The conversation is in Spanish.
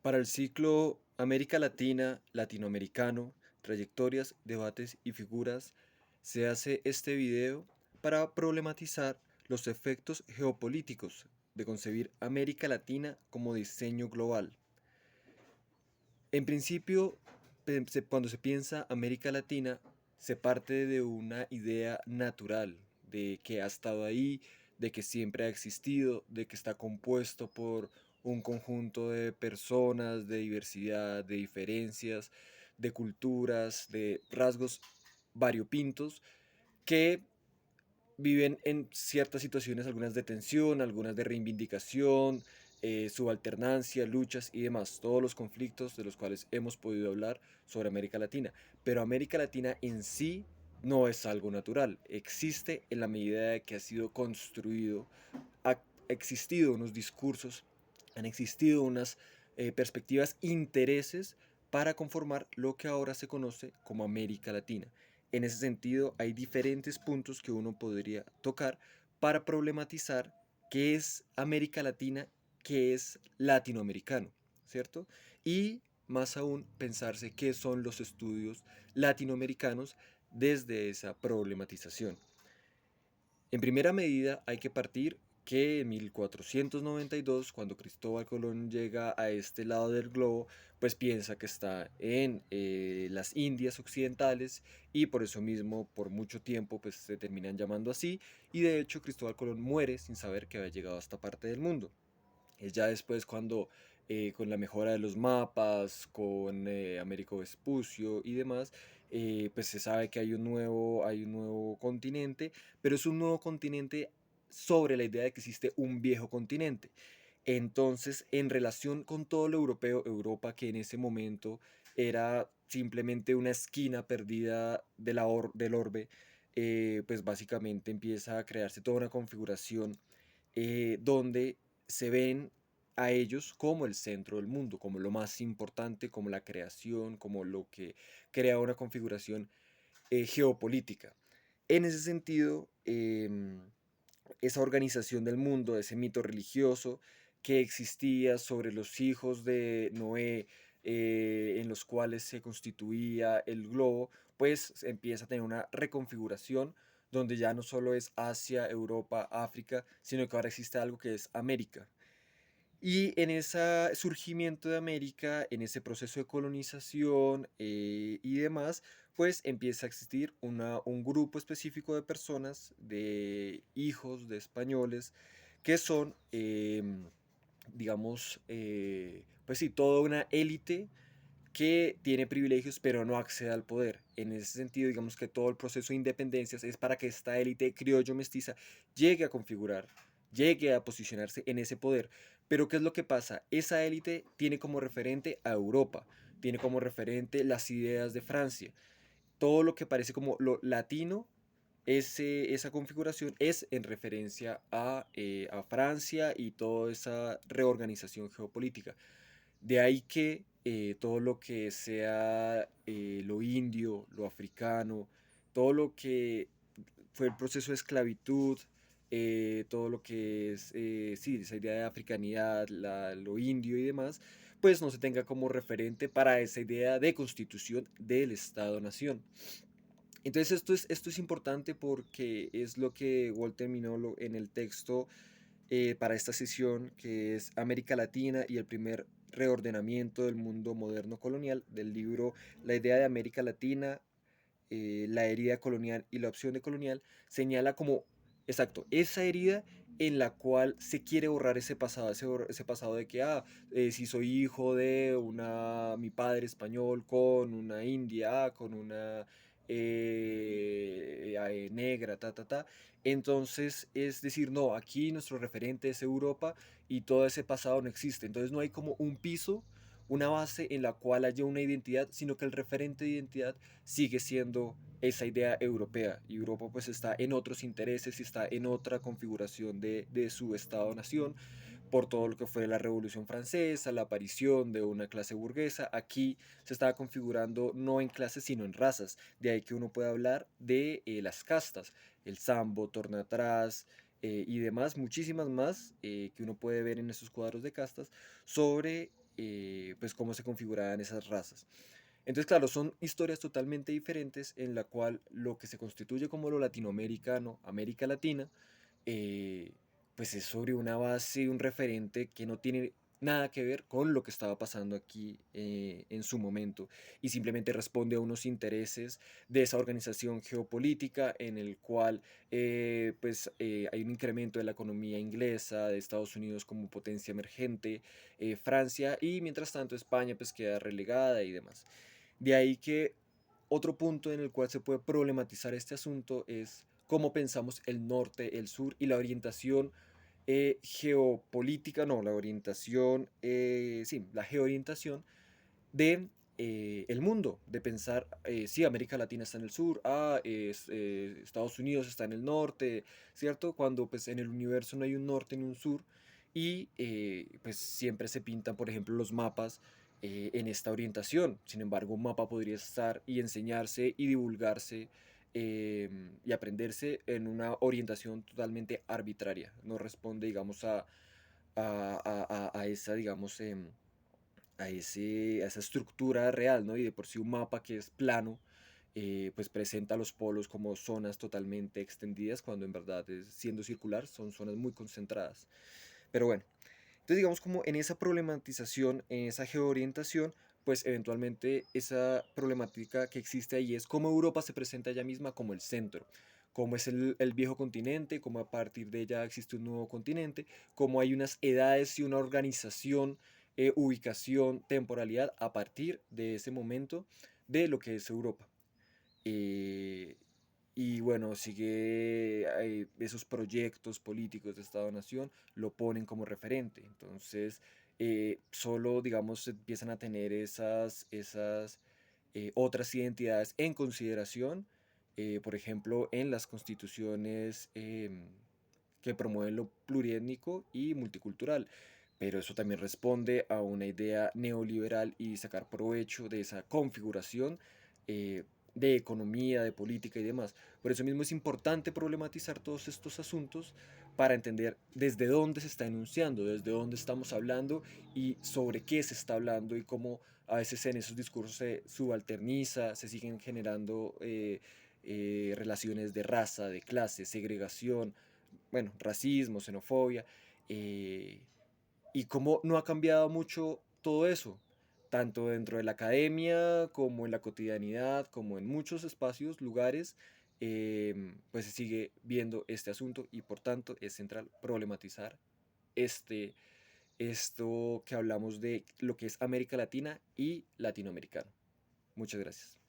Para el ciclo América Latina, Latinoamericano, trayectorias, debates y figuras, se hace este video para problematizar los efectos geopolíticos de concebir América Latina como diseño global. En principio, cuando se piensa América Latina, se parte de una idea natural, de que ha estado ahí, de que siempre ha existido, de que está compuesto por un conjunto de personas, de diversidad, de diferencias, de culturas, de rasgos variopintos, que viven en ciertas situaciones, algunas de tensión, algunas de reivindicación, subalternancia, luchas y demás, todos los conflictos de los cuales hemos podido hablar sobre América Latina. Pero América Latina en sí no es algo natural, existe en la medida de que ha sido construido, ha existido unos discursos, han existido unas perspectivas, intereses para conformar lo que ahora se conoce como América Latina. En ese sentido, hay diferentes puntos que uno podría tocar para problematizar qué es América Latina, qué es latinoamericano, ¿cierto? Y más aún pensarse qué son los estudios latinoamericanos desde esa problematización. En primera medida, hay que partir que en 1492, cuando Cristóbal Colón llega a este lado del globo, pues piensa que está en las Indias Occidentales y por eso mismo, por mucho tiempo, pues se terminan llamando así. Y de hecho, Cristóbal Colón muere sin saber que había llegado a esta parte del mundo. Es ya después cuando con la mejora de los mapas, con Américo Vespucio y demás, pues se sabe que hay un nuevo continente, pero es un nuevo continente sobre la idea de que existe un viejo continente. Entonces, en relación con todo lo europeo, Europa que en ese momento era simplemente una esquina perdida de del orbe, pues básicamente empieza a crearse toda una configuración donde se ven a ellos como el centro del mundo, como lo más importante, como la creación, como lo que crea una configuración geopolítica. En ese sentido, esa organización del mundo, ese mito religioso que existía sobre los hijos de Noé, en los cuales se constituía el globo, pues empieza a tener una reconfiguración donde ya no solo es Asia, Europa, África, sino que ahora existe algo que es América. Y en ese surgimiento de América, en ese proceso de colonización y demás, pues empieza a existir un grupo específico de personas, de hijos de españoles, que son, digamos, pues sí, toda una élite que tiene privilegios pero no accede al poder. En ese sentido, digamos que todo el proceso de independencias es para que esta élite criollo mestiza llegue a configurar, llegue a posicionarse en ese poder. Pero ¿qué es lo que pasa? Esa élite tiene como referente a Europa, tiene como referente las ideas de Francia. Todo lo que parece como lo latino, esa configuración es en referencia a Francia y toda esa reorganización geopolítica. De ahí que todo lo que sea lo indio, lo africano, todo lo que fue el proceso de esclavitud, todo lo que es, sí, esa idea de africanidad, lo indio y demás, pues no se tenga como referente para esa idea de constitución del Estado-Nación. Entonces esto es importante porque es lo que Walter Minolo en el texto para esta sesión, que es América Latina y el primer reordenamiento del mundo moderno colonial, del libro La idea de América Latina, la herida colonial y la opción de colonial, señala como, exacto, esa herida en la cual se quiere borrar ese pasado de que, si soy hijo de mi padre español con una india, con una negra, entonces es decir, no, aquí nuestro referente es Europa y todo ese pasado no existe, entonces no hay como un piso, una base en la cual haya una identidad, sino que el referente de identidad sigue siendo esa idea europea. Y Europa pues está en otros intereses y está en otra configuración de su Estado-nación por todo lo que fue la Revolución Francesa, la aparición de una clase burguesa. Aquí se estaba configurando no en clases sino en razas. De ahí que uno puede hablar de las castas, el sambo, torna atrás, y demás, muchísimas más que uno puede ver en esos cuadros de castas sobre pues cómo se configuraban esas razas. Entonces, claro, son historias totalmente diferentes en la cual lo que se constituye como lo latinoamericano, América Latina, eh, pues es sobre una base, un referente que no tiene nada que ver con lo que estaba pasando aquí en su momento y simplemente responde a unos intereses de esa organización geopolítica en el cual hay un incremento de la economía inglesa, de Estados Unidos como potencia emergente, Francia y mientras tanto España pues queda relegada y demás. De ahí que otro punto en el cual se puede problematizar este asunto es cómo pensamos el norte, el sur y la orientación geopolítica, no, la orientación, sí, la geoorientación de el mundo, de pensar, sí, América Latina está en el sur, Estados Unidos está en el norte, ¿cierto? Cuando pues en el universo no hay un norte ni un sur y pues siempre se pintan, por ejemplo, los mapas en esta orientación. Sin embargo, un mapa podría estar y enseñarse y divulgarse y aprenderse en una orientación totalmente arbitraria. No responde, digamos, a esa, digamos, a esa estructura real, ¿no? Y de por sí un mapa que es plano, pues presenta los polos como zonas totalmente extendidas, cuando en verdad, siendo circular, son zonas muy concentradas. Pero bueno, entonces digamos como en esa problematización, en esa geoorientación, pues eventualmente esa problemática que existe ahí es cómo Europa se presenta ella misma como el centro, cómo es el viejo continente, cómo a partir de ella existe un nuevo continente, cómo hay unas edades y una organización, ubicación, temporalidad a partir de ese momento de lo que es Europa. Eh, y bueno, sigue esos proyectos políticos de Estado-Nación, lo ponen como referente. Entonces, solo, digamos, se empiezan a tener esas otras identidades en consideración, por ejemplo, en las constituciones que promueven lo pluriétnico y multicultural. Pero eso también responde a una idea neoliberal y sacar provecho de esa configuración eh, de economía, de política y demás. Por eso mismo es importante problematizar todos estos asuntos para entender desde dónde se está enunciando, desde dónde estamos hablando y sobre qué se está hablando y cómo a veces en esos discursos se subalterniza, se siguen generando relaciones de raza, de clase, segregación, bueno, racismo, xenofobia, eh, y cómo no ha cambiado mucho todo eso, tanto dentro de la academia como en la cotidianidad, como en muchos espacios, lugares, pues se sigue viendo este asunto y por tanto es central problematizar este, esto que hablamos de lo que es América Latina y latinoamericano. Muchas gracias.